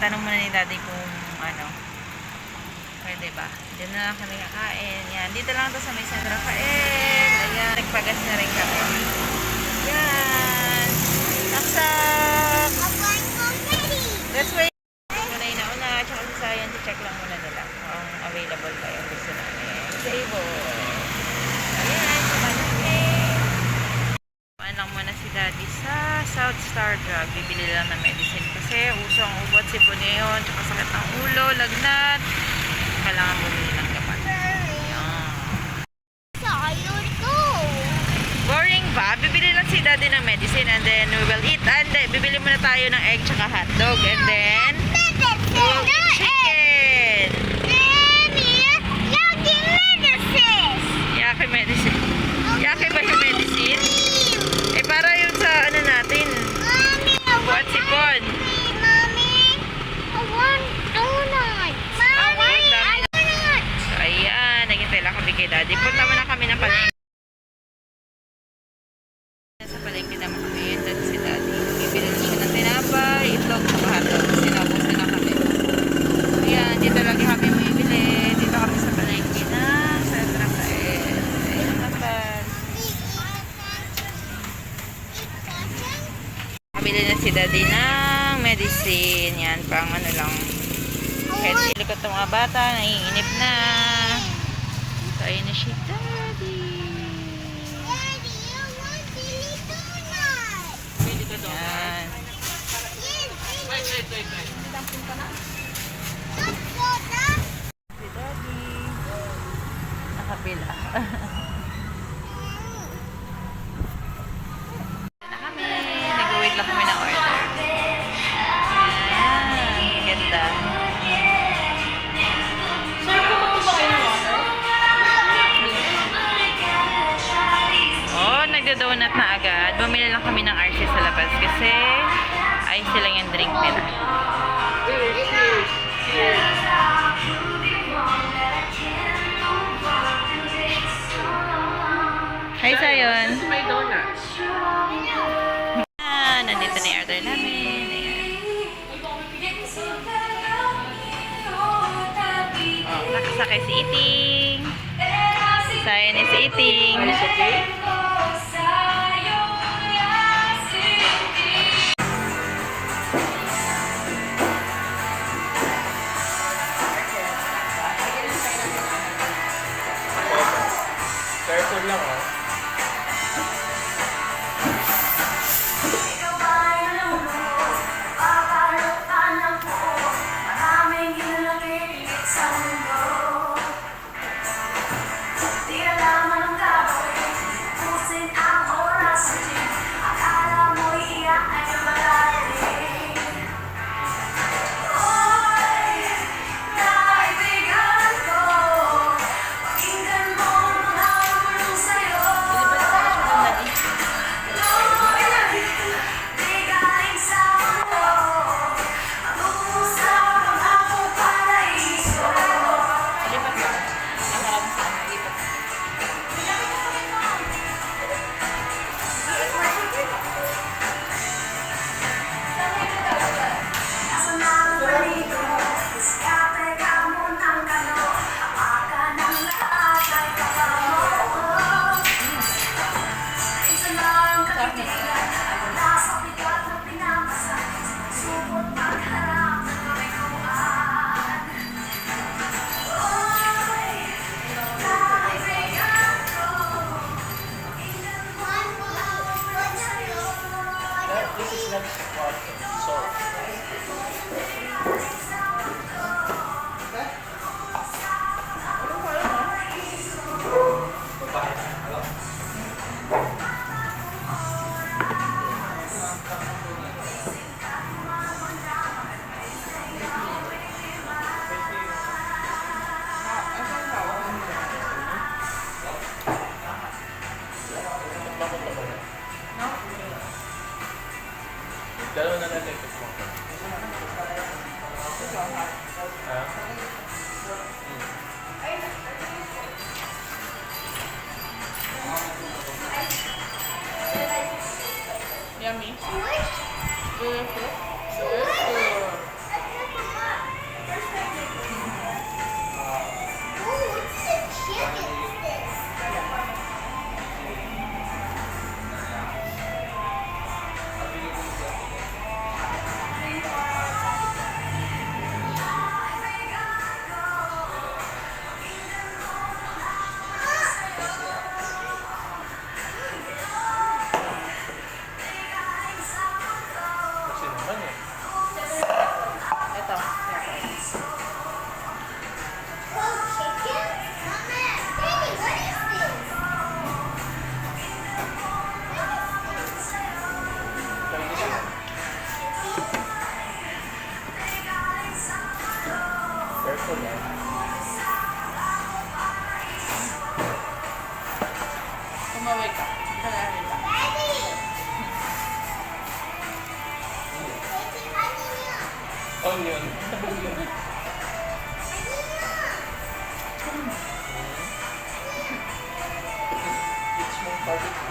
tanong muna ni daddy kung ano. Pwede ba? Diyan na lang kami kakain. Yan. Dito lang to sa may Sandra Kain. Ayan. Nagpagas na rin kami. Yan. Naksak! Let's wait. Muna yung nauna. Tsaka si Sayan. Check lang muna nila kung available pa yung gusto namin. Table. Ayan. Kumain kami. Kumain lang muna si daddy sa South Star Drug. Bibili lang ng medicine kasi uso ang ubat, sipon ngayon. Tsaka sakit ng ulo, lagnat. Kailangan bumili ng gapat. Boring ba? Bibili lang si daddy ng medicine and then we will eat. And then, bibili muna tayo ng egg tsaka hotdog. And then, we'll eat chicken. Yaki medicine. Yaki ba yung medicine? Eh, para yun sa ano natin. Buat sipon. Ayan, naghintay lang kami kay daddy. Punta muna kami ng palengke. Sa palengke naman kami yun, dati si daddy. Bibili na siya ng tinapay, itlog, saka hotdog. Sinabos na kami. Ayan, dito lagi kami bibili. Dito kami sa palengke na Sandra Kain. Ayan naman. Kabili na si daddy ng medicine. Yan, pang ano lang. Kahit silikot ng mga bata, naiinip na. So, ayun na si daddy. Yan. Si daddy. Nakapila. Na kami. Nag-wait lang kami ng order. Yan. Ganda. Nagda-donut na agad. Bumili lang kami ng RC sa labas kasi ayos sila yung drink nila. Hi, Sayon. May donuts. Nandito na yung order namin. Ayan. Nakasakay si Iting. Sayon is Iting. It's okay? Careful lang, oh. Dalawa na natin ito po. Yummy. Kumaway ka. Kalari ka. Onion. It's more barbecue.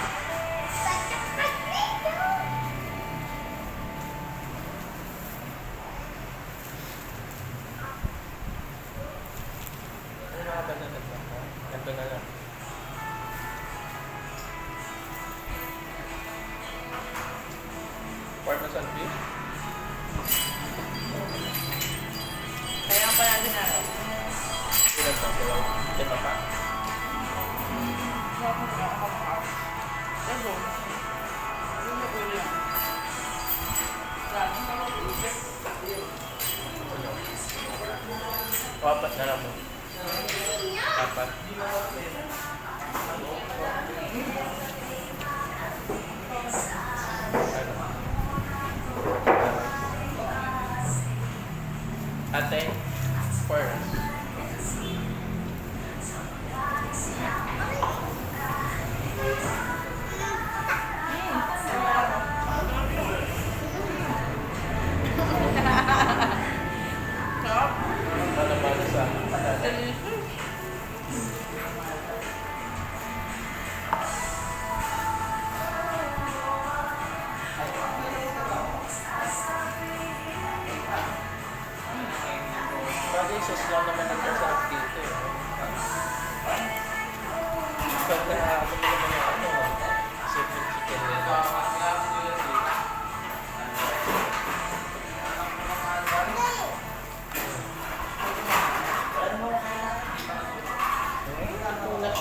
Ano mga banana ba? Ganto na lang. Parmesan beef? Kaya pa natin na. Ilan ba? Lima pa? O, apat na lang mo. Apat. Ate, first. Ano ba sa ate? Bagay sauce lang naman nagkasarap dito eh. Pagka ano mo naman yung ano, simple chicken nila. Unas.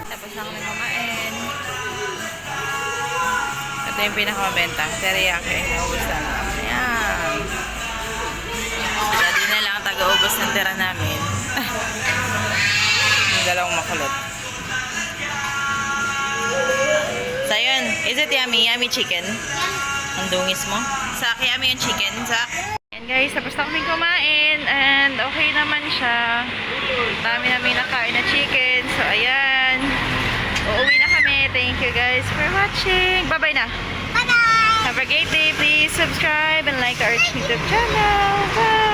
Tapos na kami kumain. Ito yung pinakamabenta. Teriyaki. Naubos na lang. Ayan. Daddy na lang taga-ubos ng tira namin. Yung dalawang makulot. So yun. Is it yummy? Yummy chicken? Ang dungis mo? Sak, yummy yung chicken. Sak. Ayan guys, tapos na kami kumain. And okay naman siya. Dami namin nakain na chicken. So ayan. Uuwi na kami. Thank you guys for watching. Bye-bye na. Bye-bye! Have a great day. Please subscribe and like our YouTube channel. Bye!